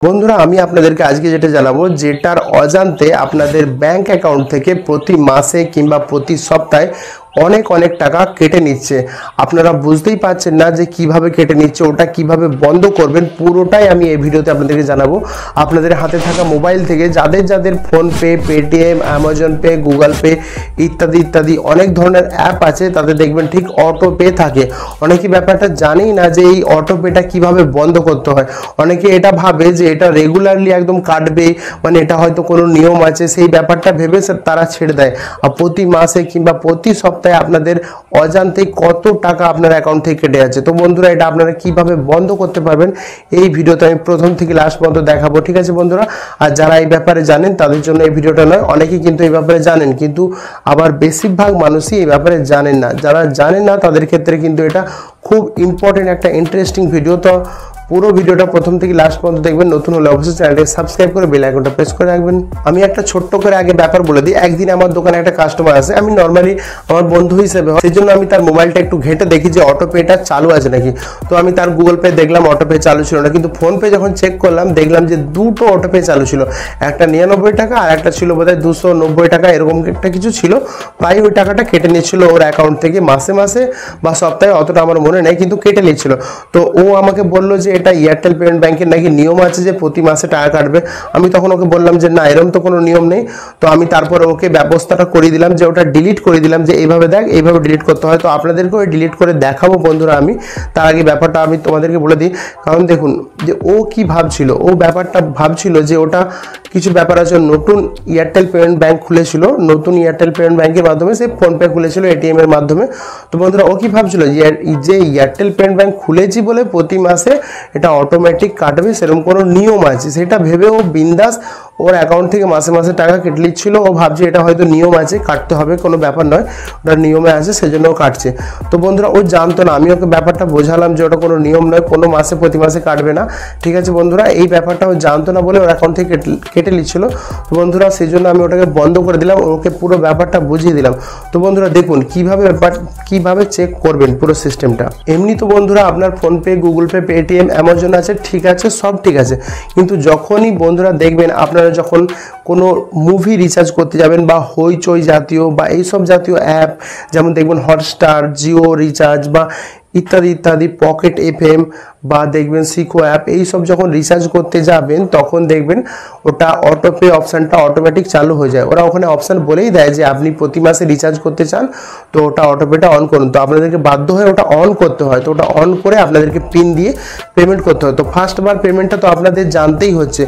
বন্ধুরা আমি আপনাদেরকে আজকে যেটা জানাবো যেটার অজান্তে আপনাদের ব্যাংক অ্যাকাউন্ট থেকে প্রতি মাসে কিংবা প্রতি সপ্তাহে অনেক টাকা কেটে নিচ্ছে। আপনারা বুঝতেই পারছেন না যে কিভাবে কেটে নিচ্ছে, ওটা কিভাবে বন্ধ করবেন পুরোটাই আমি এই ভিডিওতে আপনাদেরকে জানাবো। আপনাদের হাতে থাকা মোবাইল থেকে যাদের PhonePe, Paytm, Amazon pay, Google pay ইত্যাদি অনেক ধরনের অ্যাপ আছে, তাতে দেখবেন ঠিক অটো পে থাকে। অনেকে ব্যাপারটা জানেই না যে এই অটো পেটা কীভাবে বন্ধ করতে হয়। অনেকে এটা ভাবে যে এটা রেগুলারলি একদম কাটবে, মানে এটা হয়তো কোনো নিয়ম আছে, সেই ব্যাপারটা ভেবে তারা ছেড়ে দেয়। আর প্রতি মাসে কিংবা প্রতি সপ্তাহে আপনাদের অজান্তে কত টাকা আপনার অ্যাকাউন্ট থেকে কেটে যাচ্ছে। তো বন্ধুরা এটা আপনারা কিভাবে বন্ধ করতে পারবেন এই ভিডিওতে আমি প্রথম থেকে লাস্ট পর্যন্ত দেখাবো, ঠিক আছে বন্ধুরা। আর যারা এই ব্যাপারে জানেন তাদের জন্য এই ভিডিওটা নয়, অনেকেই কিন্তু এই ব্যাপারে জানেন, কিন্তু আবার বেশিরভাগ মানুষই এই ব্যাপারে জানেন না। যারা জানেন না তাদের ক্ষেত্রে কিন্তু এটা খুব ইম্পর্টেন্ট একটা ইন্টারেস্টিং ভিডিও। তো পুরো ভিডিওটা প্রথম থেকে লাস্ট পর্যন্ত দেখবেন। নতুন হলে অবশ্যই চ্যানেলটাকে সাবস্ক্রাইব করে বেল আইকনটা প্রেস করে রাখবেন। আমি একটা ছোট্ট করে আগে ব্যাপার বলে দিই। একদিন আমার দোকানে একটা কাস্টমার আসে, আমি নর্মালি আমার বন্ধু হিসেবে, সেই জন্য আমি তার মোবাইলটা একটু ঘেঁটে দেখি যে অটো পেটা চালু আছে নাকি। তো আমি তার গুগল পে দেখলাম অটো পে চালু ছিল না, কিন্তু ফোনপে যখন চেক করলাম দেখলাম যে দুটো অটো পে চালু ছিল, একটা 99 টাকা আর একটা ছিল বোধহয় 290 টাকা, এরকম একটা কিছু ছিল। প্রায় ওই টাকাটা কেটে নিচ্ছিল ওর অ্যাকাউন্ট থেকে মাসে বা সপ্তাহে, অতটা আমার মনে নেই, কিন্তু কেটে নিচ্ছিল। তো ও আমাকে বললো যে এটা এয়ারটেল পেমেন্ট ব্যাংকের নাকি নিয়ম আছে যে প্রতি মাসে টাকা কাটবে। আমি তখন ওকে বললাম যে না, এরকম তো কোনো নিয়ম নেই। তো আমি তারপরে ওকে ব্যবস্থাটা করে দিলাম যে ওটা ডিলিট করে দিলাম, যে এইভাবে দেখ, এইভাবে ডিলিট করতে হয়। তো আপনাদেরকেও ডিলিট করে দেখাবো বন্ধুরা আমি। তার আগে ব্যাপারটা আমি তোমাদেরকে বলে দিই, কারণ দেখুন যে ও কি ভাবছিল, ও ব্যাপারটা ভাবছিল যে ওটা কিছু ব্যাপার আছে। নতুন এয়ারটেল পেমেন্ট ব্যাংক খুলেছিল, নতুন এয়ারটেল পেমেন্ট ব্যাংকের মাধ্যমে সে ফোনপে খুলেছিল এটিএম এর মাধ্যমে। তো বন্ধুরা ও কি ভাবছিল যে এয়ারটেল পেমেন্ট ব্যাংক খুলেছি বলে প্রতি মাসে এটা অটোমেটিক কাটবে, সেরকম কোনো নিয়ম আছে সেটা ভেবে ও বিন্দাস ওর অ্যাকাউন্ট থেকে মাসে টাকা কেটে নিচ্ছিল। ও ভাবছে এটা হয়তো নিয়ম আছে, কাটতে হবে, কোনো ব্যাপার নয়, ওটা নিয়মে আছে সেজন্য ও কাটছে। তো বন্ধুরা ও জানতো না, আমি ওকে ব্যাপারটা বোঝালাম যে ওটা কোনো নিয়ম নয়, কোনো মাসে প্রতি মাসে কাটবে না, ঠিক আছে বন্ধুরা। এই ব্যাপারটা ও জানতো না বলে ওর অ্যাকাউন্ট থেকে কেটে নিচ্ছিল। তো বন্ধুরা সেই জন্য আমি ওটাকে বন্ধ করে দিলাম, ওকে পুরো ব্যাপারটা বুঝিয়ে দিলাম। তো বন্ধুরা দেখুন কিভাবে চেক করবেন পুরো সিস্টেমটা। এমনি তো বন্ধুরা আপনার PhonePe, Google pay, Paytm, Amazon আছে, ঠিক আছে, সব ঠিক আছে, কিন্তু যখনই বন্ধুরা দেখবেন আপনারা যখন কোনো মুভি রিচার্জ করতে যাবেন বা হইচই জাতীয় বা এইসব জাতীয় অ্যাপ, যেমন দেখবেন হটস্টার, জিও রিচার্জ বা ইত্যাদি, পকেট এফএম বা দেখবেন সিকো অ্যাপ, এইসব যখন রিচার্জ করতে যাবেন তখন দেখবেন ওটা অটোপে অপশানটা অটোমেটিক চালু হয়ে যায়। ওরা ওখানে অপশান বলেই দেয় যে আপনি প্রতি মাসে রিচার্জ করতে চান, তো ওটা অটোপেটা অন করুন। তো আপনাদেরকে বাধ্য হয়ে ওটা অন করতে হয়। তো ওটা অন করে আপনাদেরকে পিন দিয়ে পেমেন্ট করতে হয়। তো ফার্স্টবার পেমেন্টটা তো আপনাদের জানতেই হচ্ছে,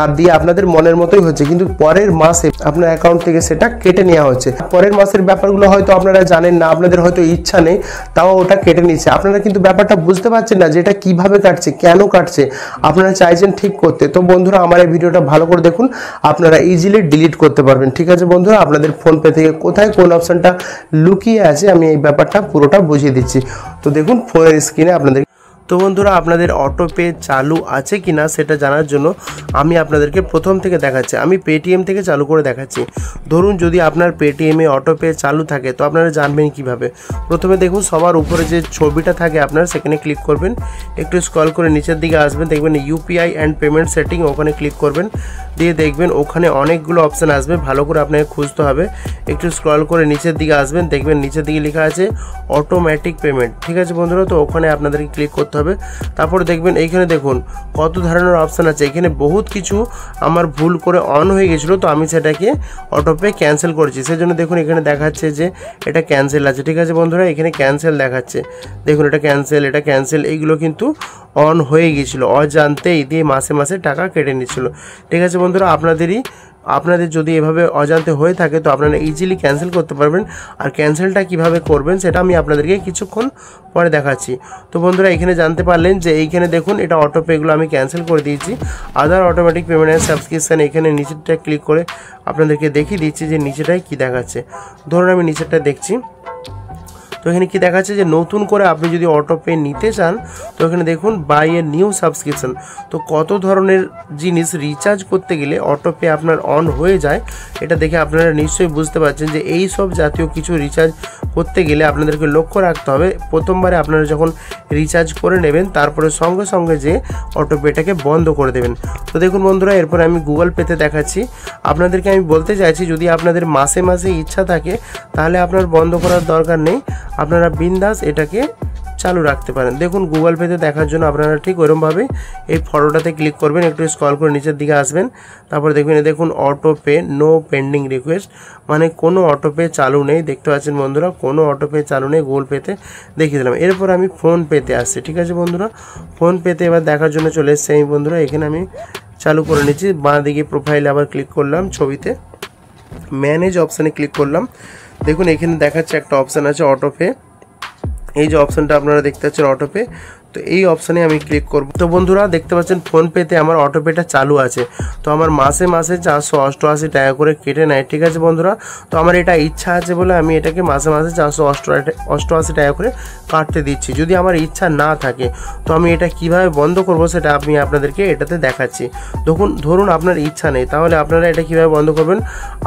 আর দিয়ে আপনাদের মনের মতোই হচ্ছে, কিন্তু পরের মাসে আপনার অ্যাকাউন্ট থেকে সেটা কেটে নেওয়া হচ্ছে। পরের মাসের ব্যাপারগুলো হয়তো আপনারা জানেন না, আপনাদের হয়তো ইচ্ছা নেই, তাও ওটা কেটে নিচ্ছে। আপনারা কিন্তু ব্যাপারটা বুঝতে পারছেন না যে এটা কীভাবে কাটছে, কেন কাটছে, আপনারা চাইছেন ঠিক করতে। তো বন্ধুরা আমার এই ভিডিওটা ভালো করে দেখুন, আপনারা ইজিলি ডিলিট করতে পারবেন, ঠিক আছে বন্ধুরা। আপনাদের ফোনপে থেকে কোথায় কোন অপশানটা লুকিয়ে আছে আমি এই ব্যাপারটা পুরোটা বুঝিয়ে দিচ্ছি। তো দেখুন ফোনের স্ক্রিনে আপনাদের। তো বন্ধুরা আপনাদের অটো পে চালু আছে কি না সেটা জানার জন্য আমি আপনাদেরকে প্রথম থেকে দেখাচ্ছি। আমি পেটিএম থেকে চালু করে দেখাচ্ছি। ধরুন যদি আপনার পেটিএমে অটো পে চালু থাকে তো আপনারা জানবেন কিভাবে। প্রথমে দেখুন সবার উপরে যে ছবিটা থাকে আপনার, সেখানে ক্লিক করবেন, একটু স্ক্রল করে নিচের দিকে আসবেন, দেখবেন ইউপিআই অ্যান্ড পেমেন্ট সেটিং, ওখানে ক্লিক করবেন। দিয়ে দেখবেন ওখানে অনেকগুলো অপশান আসবে, ভালো করে আপনাকে খুঁজতে হবে। একটু স্ক্রল করে নিচের দিকে আসবেন, দেখবেন নিচের দিকে লেখা আছে অটোমেটিক পেমেন্ট, ঠিক আছে বন্ধুরা। তো ওখানে আপনাদেরকে ক্লিক করতে হবে। তারপরে দেখবেন এইখানে দেখুন কত ধরনের অপশান আছে। এখানে বহুত কিছু আমার ভুল করে অন হয়ে গেছিলো, তো আমি সেটাকে অটোপে ক্যান্সেল করেছি। সেজন্য দেখুন এখানে দেখাচ্ছে যে এটা ক্যান্সেল আছে, ঠিক আছে বন্ধুরা। এখানে ক্যান্সেল দেখাচ্ছে, দেখুন এটা ক্যান্সেল, এইগুলো কিন্তু অন হয়ে গেছিলো অজান্তেই, দিয়ে মাসে টাকা কেটে নিচ্ছিল, ঠিক আছে বন্ধুরা। আপনাদের যদি এভাবে অজান্তে হয়ে থাকে তো আপনারা ইজিলি ক্যান্সেল করতে পারবেন। আর ক্যান্সেলটা কিভাবে করবেন সেটা আমি আপনাদেরকে কিছুক্ষণ পরে দেখাচ্ছি। তো বন্ধুরা এখানে জানতে পারলেন যে এইখানে দেখুন এটা অটোপেগুলো আমি ক্যান্সেল করে দিয়েছি। আদার অটোমেটিক পেমেন্ট অ্যান্ড সাবস্ক্রিপশান, এখানে নিচেরটা ক্লিক করে আপনাদেরকে দেখিয়ে দিচ্ছি যে নিচেটায় কী দেখাচ্ছে। ধরুন আমি নিচেরটা দেখছি। তো এখানে কি দেখাচ্ছে যে নতুন করে আপনি যদি অটোপে নিতে চান তো এখানে দেখুন বাই এ নিউ সাবস্ক্রিপশন। তো কত ধরনের জিনিস রিচার্জ করতে গেলে অটোপে আপনার অন হয়ে যায়, এটা দেখে আপনারা নিশ্চয়ই বুঝতে পারছেন যে এই সব জাতীয় কিছু রিচার্জ করতে গেলে আপনাদেরকে লক্ষ্য রাখতে হবে প্রথমবারে আপনারা যখন রিচার্জ করে নেবেন তারপরে সঙ্গে সঙ্গে যে অটোপেটাকে বন্ধ করে দেবেন। তো দেখুন বন্ধুরা, এরপর আমি গুগল পেতে দেখাচ্ছি। আপনাদেরকে আমি বলতে চাইছি যদি আপনাদের মাসে মাসে ইচ্ছা থাকে তাহলে আপনার বন্ধ করার দরকার নেই, আপনারা বিন্দাস এটাকে চালু রাখতে পারেন। দেখুন গুগল পেতে দেখার জন্য আপনারা ঠিক ওরকমভাবে এই ফটোটাতে ক্লিক করবেন, একটু স্ক্রল করে নিচের দিকে আসবেন, তারপর দেখবেন দেখুন অটোপে নো পেন্ডিং রিকোয়েস্ট, মানে কোনো অটোপে চালু নেই। দেখতে পাচ্ছেন বন্ধুরা, কোনো অটোপে চালু নেই গুগল পেতে দেখিয়ে দিলাম। এরপর আমি ফোন পেতে আসছি। ঠিক আছে বন্ধুরা, ফোন পেতে এবার দেখার জন্য চলে এসেছি আমি বন্ধুরা। এখানে আমি চালু করে নিচ্ছি, বাঁ দিকে প্রোফাইলে আবার ক্লিক করলাম, ছবিতে ম্যানেজ অপশানে ক্লিক করলাম। দেখুন এখানে দেখাচ্ছে একটা অপশান আছে অটোপে, এই যে অপশানটা আপনারা দেখতে পাচ্ছেন অটোপে, তো এই অপশানে আমি ক্লিক করব। তো বন্ধুরা দেখতে পাচ্ছেন ফোনপেতে আমার অটোপেটা চালু আছে। তো আমার মাসে মাসে 488 টাকা করে কেটে নেয়। ঠিক আছে বন্ধুরা, তো আমার এটা ইচ্ছা আছে বলে আমি এটাকে মাসে মাসে 488 টাকা করে কাটতে দিচ্ছি। যদি আমার ইচ্ছা না থাকে তো আমি এটা কিভাবে বন্ধ করব সেটা আমি আপনাদেরকে এটাতে দেখাচ্ছি। ধরুন আপনার ইচ্ছা নেই, তাহলে আপনারা এটা কিভাবে বন্ধ করবেন,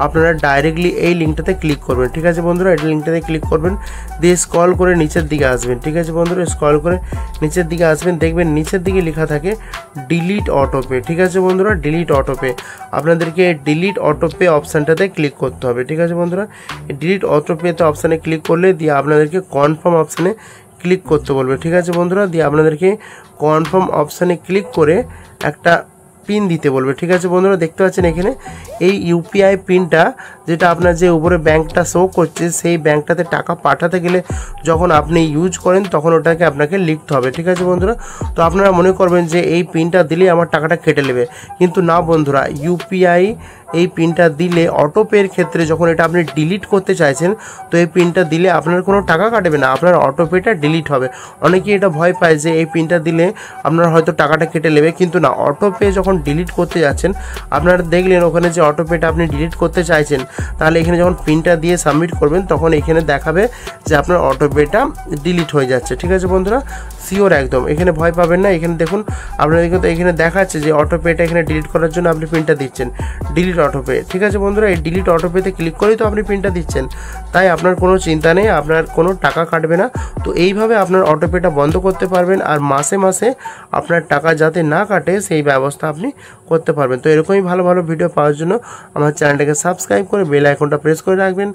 আপনারা ডাইরেক্টলি এই লিঙ্কটাতে ক্লিক করবেন। ঠিক আছে বন্ধুরা, এই লিঙ্কটাতে ক্লিক করবেন, দিয়ে স্ক্রল করে নিচের দিকে আসবেন। ঠিক আছে বন্ধুরা, স্ক্রল করে নিচের দিকে আসবেন, দেখবেন নিচের দিকে লেখা থাকে ডিলিট অটোপে। ঠিক আছে বন্ধুরা, ডিলিট অটোপে, আপনাদেরকে ডিলিট অটোপে অপশানটাতে ক্লিক করতে হবে। ঠিক আছে বন্ধুরা, ডিলিট অটোপেতে অপশানে ক্লিক করলে দিয়ে আপনাদেরকে কনফার্ম অপশানে ক্লিক করতে বলবে। ঠিক আছে বন্ধুরা, দিয়ে আপনাদেরকে কনফার্ম অপশানে ক্লিক করে একটা পিন দিতে বলবে। ঠিক আছে বন্ধুরা, দেখতে পাচ্ছেন এখানে এই ইউপিআই পিনটা যেটা আপনার যে উপরে ব্যাংকটা শো করছে সেই ব্যাংকটাতে টাকা পাঠাতে গেলে যখন আপনি ইউজ করেন তখন ওটাকে আপনাকে লিখতে হবে। ঠিক আছে বন্ধুরা, তো আপনারা মনে করবেন যে এই পিনটা দিলেই আমার টাকাটা কেটে নেবে, কিন্তু না বন্ধুরা, ইউপিআই এই পিনটা দিলে অটোপের ক্ষেত্রে যখন এটা আপনি ডিলিট করতে চাইছেন তো এই পিনটা দিলে আপনার কোনো টাকা কাটবে না, আপনার অটোপেটা ডিলিট হবে। অনেকেই এটা ভয় পায় যে এই পিনটা দিলে আপনার হয়তো টাকাটা কেটে নেবে, কিন্তু না, অটোপে যখন ডিলিট করতে যাচ্ছেন আপনারা দেখলেন ওখানে যে অটোপেটা আপনি ডিলিট করতে চাইছেন, তাহলে এখানে যখন পিনটা দিয়ে সাবমিট করবেন তখন এখানে দেখাবে যে আপনার অটোপেটা ডিলিট হয়ে যাচ্ছে। ঠিক আছে বন্ধুরা, শিওর একদম, এখানে ভয় পাবেন না। এখানে দেখুন আপনাদের কিন্তু এখানে দেখাচ্ছে যে অটোপেটা এখানে ডিলিট করার জন্য আপনি পিনটা দিচ্ছেন, ডিলিট অটোপে। ঠিক আছে বন্ধুরা, এই ডিলিট অটোপেতে ক্লিক করেই তো আপনি পিনটা দিচ্ছেন, তাই আপনার কোনো চিন্তা নেই, আপনার কোনো টাকা কাটবে না। তো এইভাবে আপনার অটোপেটা বন্ধ করতে পারবেন, আর মাসে মাসে আপনার টাকা যাতে না কাটে সেই ব্যবস্থা আপনি করতে পারবেন। তো এরকমই ভালো ভালো ভিডিও পাওয়ার জন্য আমার চ্যানেলটাকে সাবস্ক্রাইব করে বেল আইকনটা প্রেস করে রাখবেন।